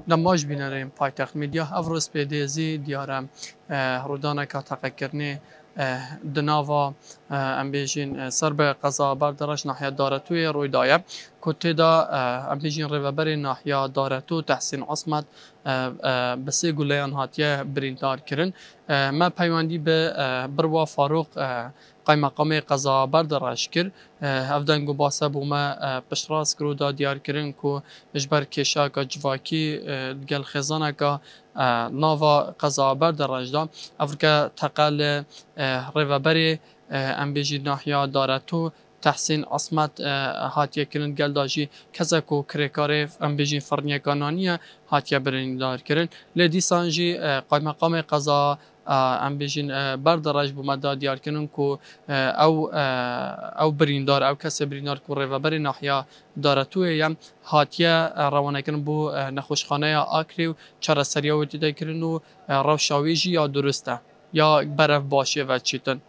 نماش بینریم پایتخت میدیا افروز پیدیزی دیارم رودانه که تقکرنی دناوا ام بیجین سر به قضا بردارش ناحیه دارتوی روی دایه کتی دا ام بیجین ریوبری ناحیه دارتو تحسین عصمت بسی گلیان هاتیه بریندار کرن ما پیواندی به بروا فاروق قایمقام قضا بردارش کرد افدان گو باسه بوما پشراس کرو دا دیار کرن کو اجبر کشا که جواکی گل خزانه که ناوا قضا بردارش دا افرکه تقل ریوبری ام بیجی ناحیه دارتو تحسین عصمت هاتیه کرن گل داجی کزا کو کرکاره ام بیجی فرنیه کانانیه هاتیه بریندار کرن لیدی سانجی قایمقام قضا ام بیجین بردارش بومده دیار کنن کو او بریندار او کس بریندار کو ریوبری ناحیه دارتوی یم هاتیه روانه کرن بو نخوشخانه آکری و چرا سریع و دیده کرن و روشاویجی یا درسته یا برف باشه و چیتن